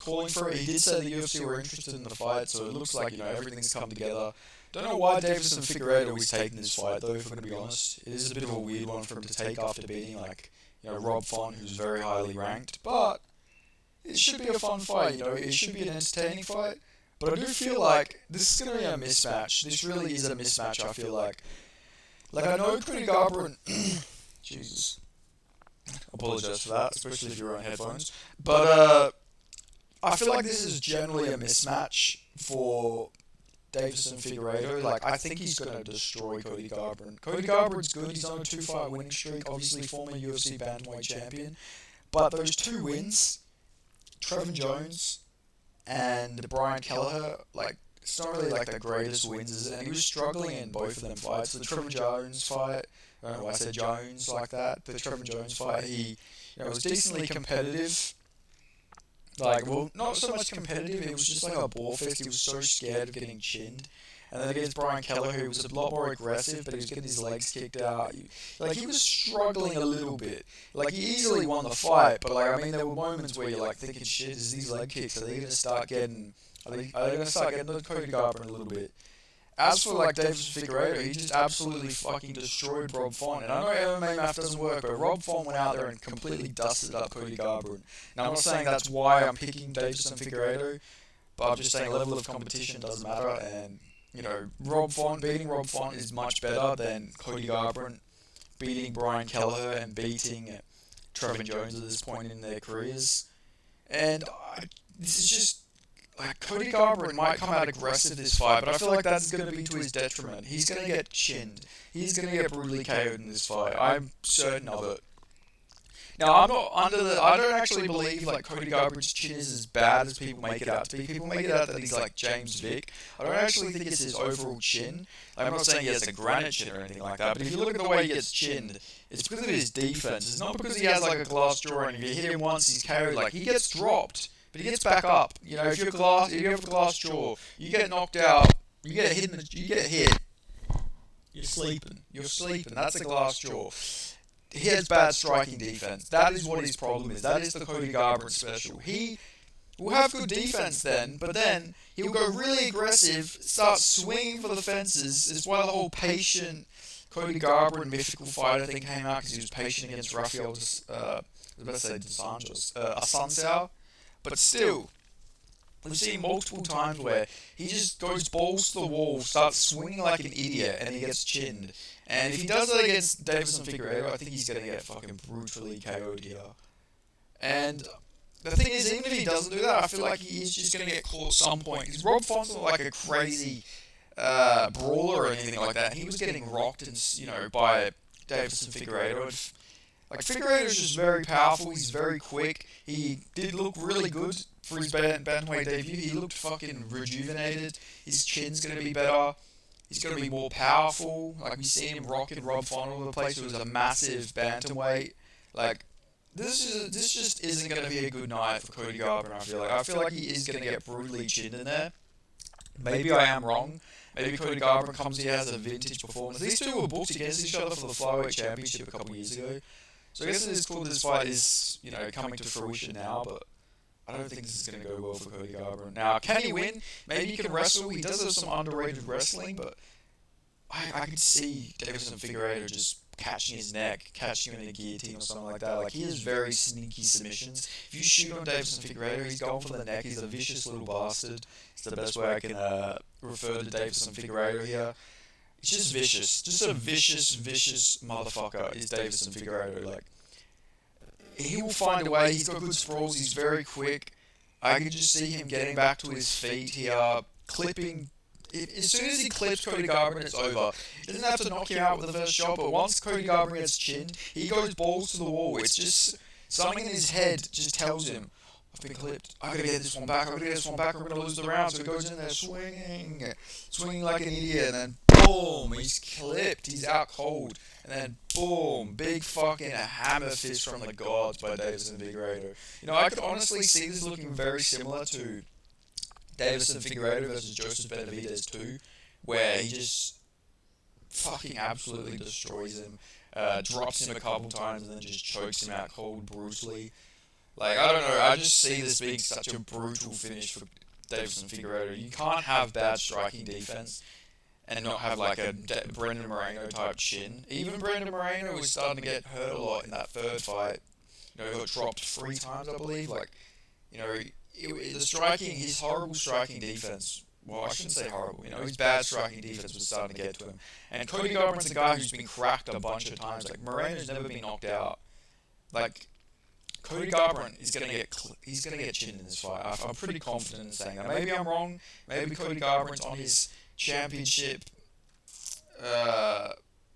calling for it. He did say the UFC were interested in the fight, so it looks like, everything's come together. Don't know why Davison Figueiredo is taking this fight, though, if we're going to be honest. It is a bit of a weird one for him to take after beating, Rob Font, who's very highly ranked. But it should be a fun fight, It should be an entertaining fight. But I do feel like this is going to be a mismatch. This really is a mismatch, I feel like. I know Cody Garbrandt... Jesus. Apologize for that, especially if you're on headphones. But, I feel like this is generally a mismatch for Davison Figueiredo. I think he's going to destroy Cody Garbrandt. Cody Garbrandt's good. He's on a 2-fight winning streak. Obviously, former UFC bantamweight champion. But those 2 wins, Trevin Jones and Brian Kelleher, it's not really the greatest wins, is it? And he was struggling in both of them fights. The Trevin Jones fight, I don't know why I said Jones like that. The Trevin Jones fight, he was decently competitive. Not so much competitive, it was just a ball fest. He was so scared of getting chinned. And then against Brian Kelleher, who was a lot more aggressive, but he was getting his legs kicked out. He was struggling a little bit. He easily won the fight, but, there were moments where you're, thinking, shit, is these leg kicks, are they going to start getting... Are they going to start getting the Cody Garbrandt a little bit? As for, Davison Figueiredo, he just absolutely fucking destroyed Rob Font. And I know MMA math doesn't work, but Rob Font went out there and completely dusted up Cody Garbrandt. Now, I'm not saying that's why I'm picking Davison Figueiredo, but I'm just saying level of competition doesn't matter, and... beating Rob Font is much better than Cody Garbrandt beating Brian Kelleher and beating Trevin Jones at this point in their careers. And this is just... Cody Garbrandt might come out aggressive this fight, but I feel like that's going to be to his detriment. He's going to get chinned. He's going to get brutally KO'd in this fight. I'm certain of it. Now, I don't actually believe, Cody Garbrandt's chin is as bad as people make it out to be. People make it out that he's like James Vick. I don't actually think it's his overall chin. I'm not saying he has a granite chin or anything like that, but if you look at the way he gets chinned, it's because of his defense. It's not because he has, a glass jaw and if you hit him once, he's KO'd. He gets dropped, but he gets back up. If you have a glass jaw, you get knocked out, you get hit, you're sleeping. That's a glass jaw. He has bad striking defense. That is what his problem is. That is the Cody Garbrandt special. He will have good defense then, but then he'll go really aggressive, start swinging for the fences. It's why the whole patient Cody Garbrandt mythical fight, I think, came out, because he was patient against Rafael Assunção. But still, we've seen multiple times where he just goes balls to the wall, starts swinging like an idiot, and he gets chinned. And if he does that against Davison Figueiredo, I think he's going to get fucking brutally KO'd here. And the thing is, even if he doesn't do that, I feel like he is just going to get caught at some point. Because Rob Font's not a crazy brawler or anything like that. He was getting rocked, by Davison Figueiredo. Figueiredo is just very powerful. He's very quick. He did look really good for his bantamweight debut. He looked fucking rejuvenated. His chin's going to be better. He's going to be more powerful. We've seen him rocking Rob Font all over the place, who was a massive bantamweight. This just isn't going to be a good night for Cody Garbrandt, I feel like. I feel like he is going to get brutally chinned in there. Maybe I am wrong. Maybe Cody Garbrandt comes here as a vintage performance. These two were booked against each other for the Flyweight Championship a couple years ago. So I guess it is cool this fight is, coming to fruition now, but I don't think this is going to go well for Cody Garbrandt. Now, can he win? Maybe he can wrestle. He does have some underrated wrestling, but I could see Davison Figueiredo just catching his neck, catching him in a guillotine or something like that. He has very sneaky submissions. If you shoot on Davison Figueiredo, he's going for the neck. He's a vicious little bastard. It's the best way I can refer to Davison Figueiredo here. It's just vicious. Just a vicious motherfucker is Davison Figueiredo. He will find a way. He's got good sprawls. He's very quick. I can just see him getting back to his feet here, clipping. As soon as he clips Cody Garbrandt, it's over. He doesn't have to knock him out with the first shot, but once Cody Garbrandt gets chinned, he goes balls to the wall. It's just something in his head just tells him, I've been clipped. I gotta get this one back. We're gonna lose the round. So he goes in there swinging like an idiot, and then boom, he's clipped. He's out cold, and then boom, big fucking hammer fist from the gods by Davison Figueiredo. I could honestly see this looking very similar to Davison Figueiredo versus Joseph Benavidez 2, where he just fucking absolutely destroys him, drops him a couple times, and then just chokes him out cold brutally. Like, I don't know, I just see this being such a brutal finish for Davison Figueiredo. You can't have bad striking defense and not have like a Brendan Moreno type chin. Even Brendan Moreno was starting to get hurt a lot in that third fight. You know, he got dropped 3 times, I believe. Like, you know, the striking, his horrible striking defense. Well, I shouldn't say horrible. You know, his bad striking defense was starting to get to him. And Cody Garbrandt's a guy who's been cracked a bunch of times. Like, Moreno's never been knocked out. Like, Cody Garbrandt is he's gonna get chinned in this fight. I'm pretty confident in saying that. Maybe I'm wrong. Maybe Cody Garbrandt's on his championship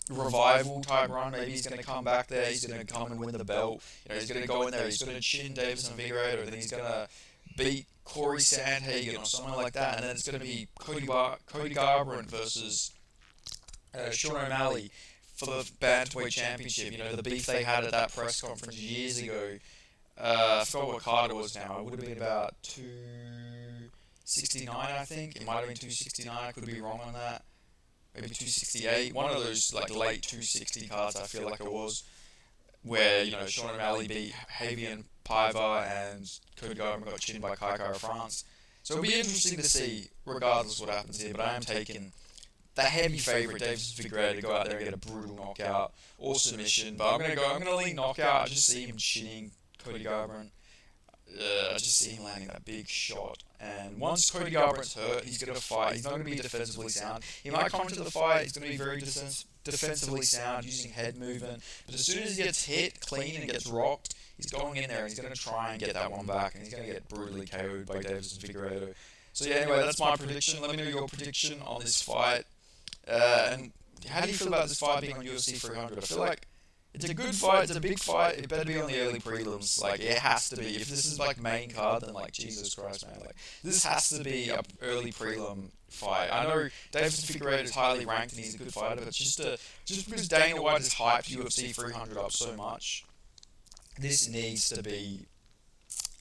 revival type run. Maybe he's gonna come back there. He's gonna come and win the belt. You know, he's gonna go in there. He's gonna chin Davison Figueiredo. Then he's gonna beat Corey Sandhagen or something like that. And then it's gonna be Cody Garbrandt versus Sean O'Malley for the bantamweight championship. You know, the beef they had at that press conference years ago. I forgot what card it was now. It would have been about 269, I think. It might have been 269. I could be wrong on that. Maybe 268. One of those like late 260 cards. I feel like it was where, you know, Sean O'Malley beat Javier Paiva and Cody Garbrandt got chinned by Kai Kara France. So it'll be interesting to see, regardless what happens here. But I am taking the heavy favourite, Davison Figueiredo, to go out there and get a brutal knockout or submission. But I'm gonna lean knockout. I just see him chinning Cody Garbrandt. I just see him landing that big shot. And once Cody Garbrandt's hurt, he's going to fight. He's not going to be defensively sound. He might come into the fight. He's going to be very defensively sound, using head movement. But as soon as he gets hit clean and gets rocked, he's going in there and he's going to try and get that one back. And he's going to get brutally KO'd by Davison Figueiredo. So yeah, anyway, that's my prediction. Let me know your prediction on this fight. And how do you feel about this fight being on UFC 300? I feel like it's a good fight, it's a big fight, it better be on the early prelims. Like, it has to be. If this is, like, main card, then, like, Jesus Christ, man. Like, this has to be a early prelim fight. I know Davison Figueiredo is highly ranked and he's a good fighter, but just because Dana White has hyped UFC 300 up so much, this needs to be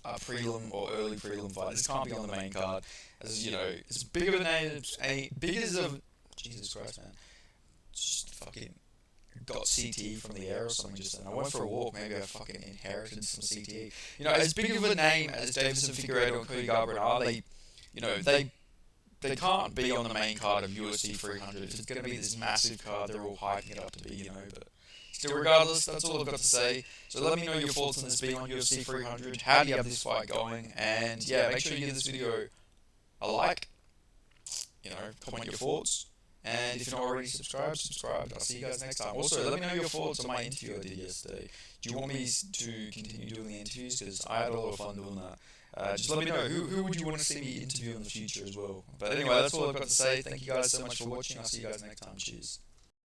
a prelim or early prelim fight. This can't be on the main card. As, you know, as big of a name, big as a... Jesus Christ, man. Just fucking... got CTE from the air or something just then. I went for a walk, maybe I fucking inherited some CTE. You know, as big of a name as Davison Figueiredo and Cody Garbrandt are, they can't be on the main card of UFC 300. It's going to be this massive card they're all hyping it up to be, you know, but still, regardless, that's all I've got to say. So let me know your thoughts on this being on UFC 300. How do you have this fight going? And yeah, make sure you give this video a like, you know, comment your thoughts. And if you're not already subscribed, subscribe. I'll see you guys next time. Also, let me know your thoughts on my interview I did yesterday. Do you want me to continue doing the interviews? Because I had a lot of fun doing that. Just let me know. Who would you want to see me interview in the future as well? But anyway, that's all I've got to say. Thank you guys so much for watching. I'll see you guys next time. Cheers.